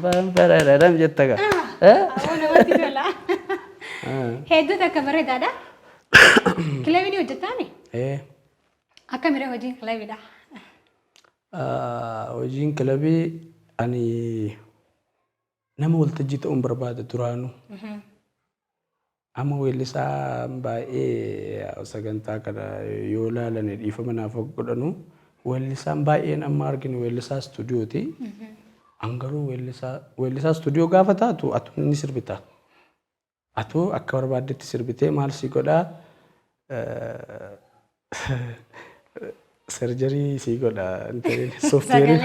Baradam jettaga. Awwaana wanti tola. Hedduu takka bareedaadha. Kilabiin hojjetaani? Akka miree hojiin kilabiidha. Hojiin kilabii ani nama waltajjii ta'uun barbaada duraanu. Amma weellisaa baay'ee sagantaa kana yoo ilaalan dhiifama naaf godhanu weellisaan baay'een amma arginu weellisaa istuudiyooti. Angaruu weellisaa istuudiyoo gaafa taatu atu ni sirbita. Atu akka barbaaddetti sirbitee maal si godhaa surgery सी गोड़ा software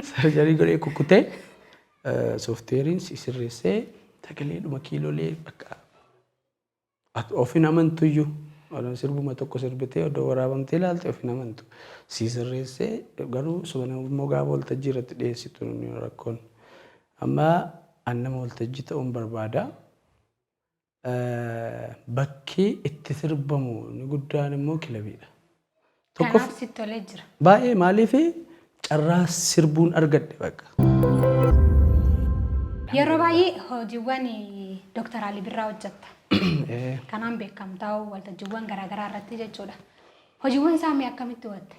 surgery गोड़े कुकुटे सॉफ्टवेयरिंग सिर्रे से तकले मकीलो ले ऑफिन अमंतु यू और सिर्फ मत को सिर्बते और दोबारा बंते लालते ऑफिन अमंतु सिर्रे से गरु सुबह मोगा बोलते जिरत दे सितुन रखोन अम्मा अन्ना बोलते जित बर्बादा बक्की इत्तिसर्बमु निगुड्डान मो किलबीला Kanaaf si tolee jira. Baay'ee maaliif carraa sirbuun argadde bakka. Yeroo baay'ee hojiiwwan Dr. Ali Birraa hojjetta. Kanaan beekamtaa waltajjiiwwan garaagaraa irratti jechuudha. Hojiiwwan isaa mee akkamitti hubatte?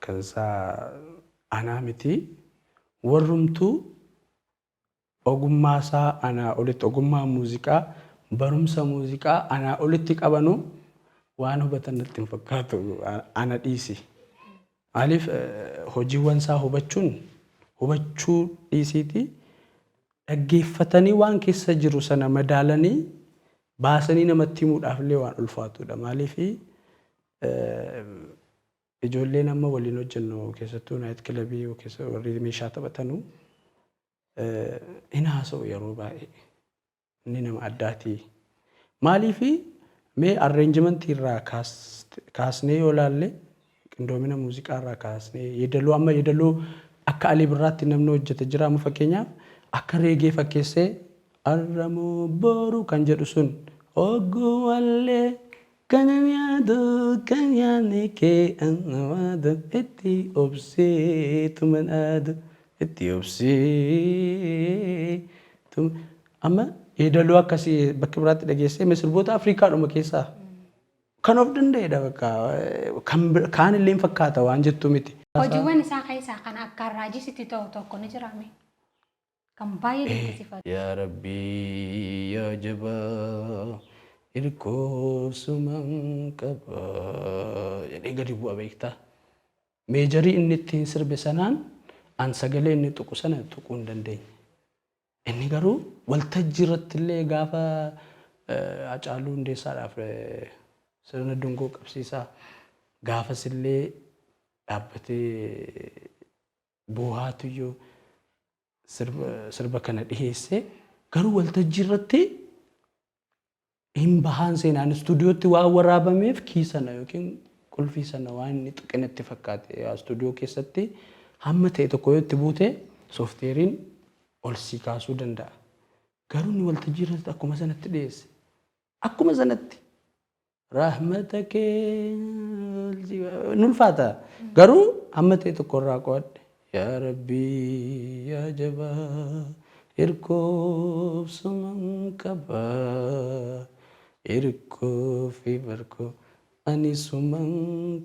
Kan isaa anaa miti warrumtuu ogummaa isaa anaa olitti ogummaa muuziqaa barumsa muuziqaa anaa olitti qabanu waan hubatan natti hin fakkaatu ana dhiisi. Maaliif hojiiwwan isaa hubachuu dhiisiiti dhaggeeffatanii waan keessa jiru sana madaalanii baasanii namatti himuudhaaf illee waan ulfaatudha. Maaliif ijoolleen amma waliin hojjennu keessattuu naayit kilabii keessa warri meeshaa taphatanu hin haasa'u yeroo baay'ee inni nama addaati. Maaliif mee arrangementii irraa kaasnee yoo laalle qindoomina muuziqaa irraa kaasnee yeedaloo amma yeedaloo akka Ali Birraatti namni hojjete jira amma fakkeenyaaf akka reegee fakkeessee arramoo boru kan jedhu sun ogguwallee kan yaadu kan yaadne kee annawaadu itti obsee tuman aadu itti obsee amma yeedaloo akkasii bakka biraatti dhageessee misirboota Afrikaadhuma keessaa kan of danda'edha bakka kaan illee hin fakkaata waan jettu miti. Hojiiwwan isaa keessaa kan akka raajisitti ta'u tokko ni jiraame. Kan baay'ee dinqisiifatu. Yaa Rabbii yaa jabaa irkoo suman qaba jedhee gadi bu'a beektaa. Meejarii inni ittiin sirbe sanaan an sagalee inni tuqu sana tuquu hin dandeenye. Inni garuu waltajjii irratti illee gaafa Hacaaluu Hundeessaadhaaf sirna dungoo qabsiisaa gaafas illee dhaabbatee boohaatuyyuu sirba kana dhiheessee garuu waltajjii irratti hin bahaan seenaan istuudiyootti waan waraabameef kii sana yookiin qulfii sana waan inni xiqqinatti fakkaate istuudiyoo keessatti hamma ta'e tokko yoo itti buute soofteeriin ol si kaasuu danda'a. Garuu ni waltajjii irratti akkuma sanatti dhiyeesse. Akkuma sanatti rahmata kee nulfaata. Garuu hamma ta'e tokko irraa qo'adhe. Yaa Rabbii yaa jabaa irkoo suman qabaa irkoo fi barkoo ani suman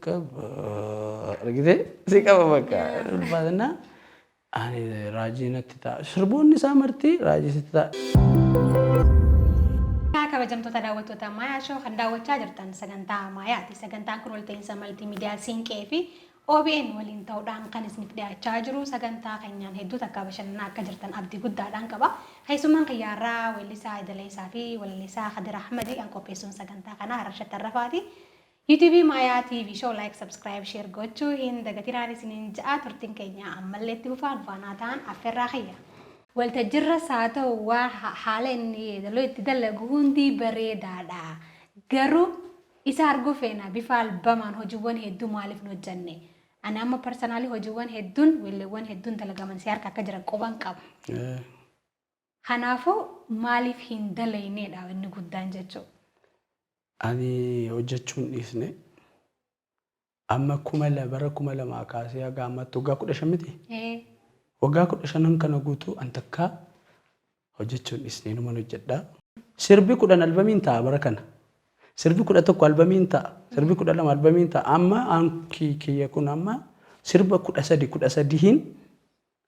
qabaa. Argitee si qaba bakka nulfaatana. Ani raajinatti ta'a. Sirboonni isaa marti raajisitti ta'a. Kabajamtoota daawwattoota Maayaa Shoo kan daawwachaa jirtan sagantaa Maayaati. Sagantaan kun walta'iinsa maltiimiidiyaa Siinqee fi OBN waliin ta'uudhaan kan isiniif dhiyaachaa jiru. Sagantaa keenyaan hedduu takka bashannanaa akka jirtan abdii guddaadhaan qaba. Keessummaan kiyyaarraa weellisaa Idaleessaa fi weellisaa Khadir Ahmedii kan qopheessuun sagantaa kanaa Harashat Tarrafaati. YouTube Maayaa TV Show like subscribe share gochuu hin dagatinaan isiniin ja'a turtiin keenya ammallee itti fufaan faanaa ta'an affeerraa kiyya. Waltajjiirra haa ta'u waa haala inni yeedaloo itti dalagu hundi bareedaadha. Garuu isa arguu feena bifa albamaan hojiiwwan hedduu maaliif nu hojjenne? Ani amma personally hojiiwwan hedduun weelleewwan hedduun dalagaman si harka akka jiran quban qaba. Kanaafuu maaliif hin dalayneedha inni guddaan jechuudha. Ani hojjechuun dhiisne amma bara 2000 kaasee haga ammatti waggaa 15 miti. waggaa 15 kana guutuu an takka hojjechuun isnee numan hojjedha. Sirbi 10 albamiin ta'a bara kana. Sirbi 11 albamiin ta'a. Sirbi 12 albamiin ta'a. Amma an kiyya kun amma sirba 13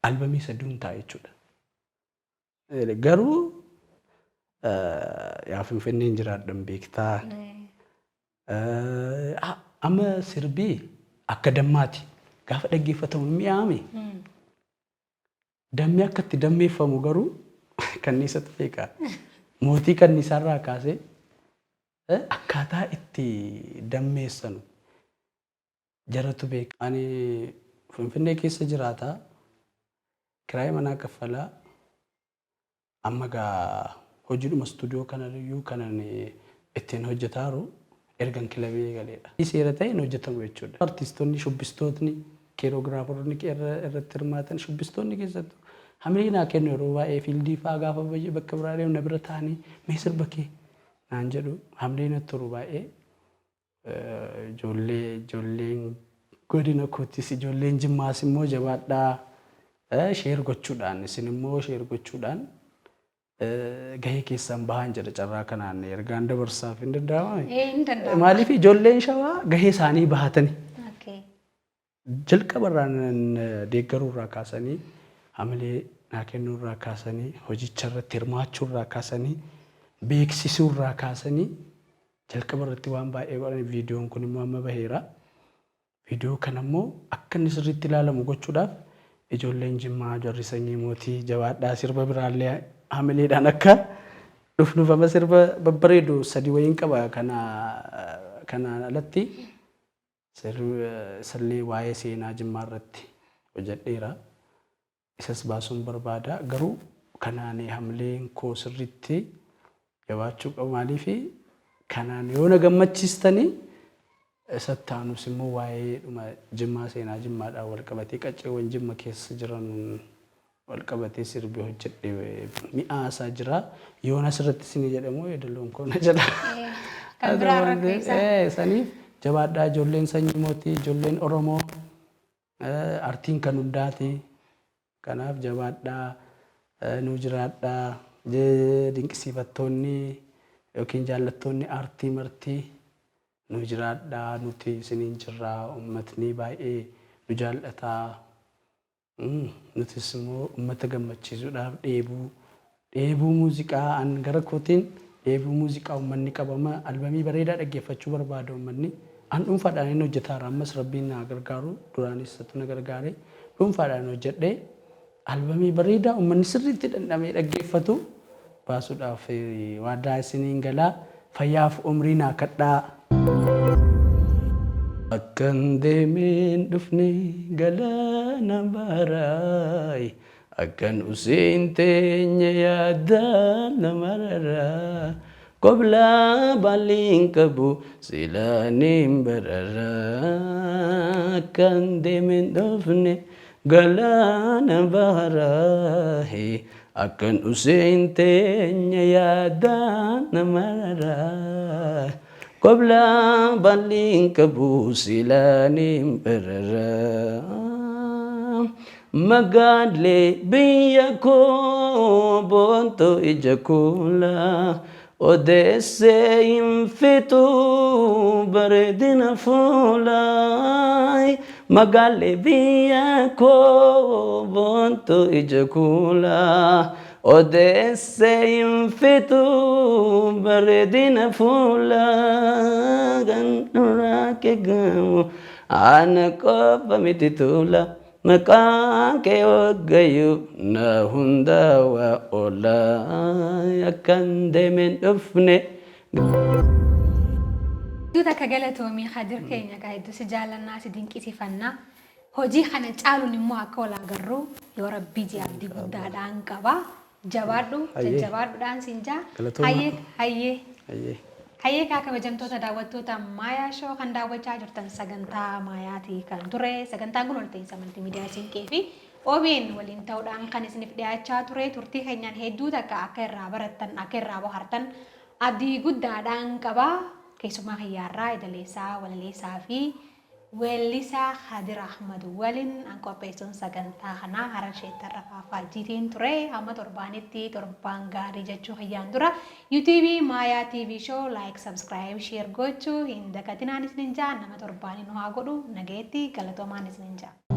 albamii 3 ta'a jechuudha. Garuu yaa Finfinneen jiraadhan beektaa. Amma sirbii akka dammaati. Gaafa dhaggeeffatamu mi'aame. Dammi akka itti dammeeffamu garuu kanniisatu beeka. Mootii kanniisarraa kaasee akkaataa itti dammeessanu jaratu beeka. Ani Finfinnee keessa jiraataa. Kiraayii manaa kaffalaa. Amma gaa hojiidhuma stuudiyoo kanarrayyuu kanan ittiin hojjetaaru ergan kilabii galeedha. Seera ta'een hojjetamu jechuudha. Artistoonni shubbistootni keeroogiraafaroonni irratti hirmaatan shubbistoonni keessattuu hamilee naa kennu yeroo baay'ee fiildii fa'aa gaafa bakka biraalee na bira taa'anii mee sirba kee naan jedhu hamilee natti turu baay'ee ijoolleen godina kootis ijoolleen jimmaas immoo jabaadhaa sheer gochuudhaan isin immoo sheer gochuudhaan gahee keessan bahan jedha carraa kanaan ergaan dabarsaaf hin danda'amne. Maaliif ijoolleen shawaa gahee isaanii bahatanii jalqabarraan deeggaruurraa kaasanii hamilee naa kennuurraa kaasanii hojicharratti hirmaachuurraa kaasanii beeksisuurraa kaasanii jalqabarratti waan baay'ee godhan viidiyoon kun immoo amma baheera. Viidiyoo kanammoo akka inni sirriitti ilaalamu gochuudhaaf ijoolleen jimmaa jarri sanyii mootii jabaadhaa sirba biraallee hamileedhaan akka dhufnufama sirba babbareedu 3 wayiin qaba kana alatti sallee waa'ee seenaa jimmaa irratti hojjedheera. Isas baasuun barbaada garuu kanaan hamileen koo sirriitti jabaachuu qabu maaliif kanaan yoo na gammachiistanii sattaanus immoo waa'ee dhuma jimmaa seenaa jimmaadhaan wal qabatee qacceewwan jimma keessa jiran wal qabatee sirbi hojjedhee mi'aasaa jira. Yoon asirratti isin jedhamu yeedaloon koo na jedha. Kan biraa rakkeessa. Saniif jabaadhaa ijoolleen sanyii mootii ijoolleen Oromoo artiin kan hundaati. Kanaaf jabaadhaa nu jiraadhaa dinqisiifattoonni yookiin jaallattoonni artii martii nu jiraadhaa nuti isiniin jirraa uummatni baay'ee nu jaallataa. Nutis immoo uummata gammachiisuudhaaf dheebuu muuziqaa an gara kootiin dheebuu muuziqaa uummanni qabama albamii bareedaa dhaggeeffachuu barbaada uummanni an dhuunfaadhaan inni hojjetaara ammas rabbiin na gargaaru duraanis sattu na gargaare dhuunfaadhaan hojjedhee albamii bareedaa uummanni sirriitti dhandhamee dhaggeeffatu baasuudhaaf waadaa isiniin galaa fayyaaf umrii naa kadhaa. Akkan deemeen dhufne galaana baaraay akkan useen teenye yaadaan namararaa qoblaa baaliin qabu silaaniin bararaa akkan deemeen dhufne galaana baaraay akkan useen teenye yaadaan namararaa Qabla baling kabusilanim berara Magadle biya ko bonto ijakula Odesse infitu baredina fulay Magadle biya ko bonto ijakula Odesse infitu baredina fula ganura ke gamu anako pamititula makake ogayu na hunda wa ola akan demen ufne Duta kagalatoomii hadir keenya gaayiddu si jaalannaa si dinqisiifannaa hojii kana caaluun immoo akka wal agarru yoo rabbii abdii guddaadhaan qaba. Jabaadhu jajjabaadhuudhaan siinjaa hayyee kaa kabajamtoota daawwattoota Maayaa Shoo kan daawwachaa jirtan sagantaa Maayaatii kan ture sagantaan kun walta'iinsa maltiimiidiyaa Siinqee fi OBN waliin ta'uudhaan kan isiniif dhiyaachaa ture turtii keenyaan hedduu takka akka irraa barattan akka irraa bohaartan abdii guddaadhaan qaba keessumaa hiyyaarraa idaleessaa walaleessaa fi weellisaa Hadir Ahmad waliin an qopheessuun sagantaa kanaa hara isheetti rafaa jiitiin ture hamma torbaanitti torbaan gaarii jechuu hiyyaan dura YouTube Maayaa TV show like subscribe share gochuu hin dagatinaan isinin jaa nama torbaanii nu haa godhu nageetti galatoomaan isinin jaa.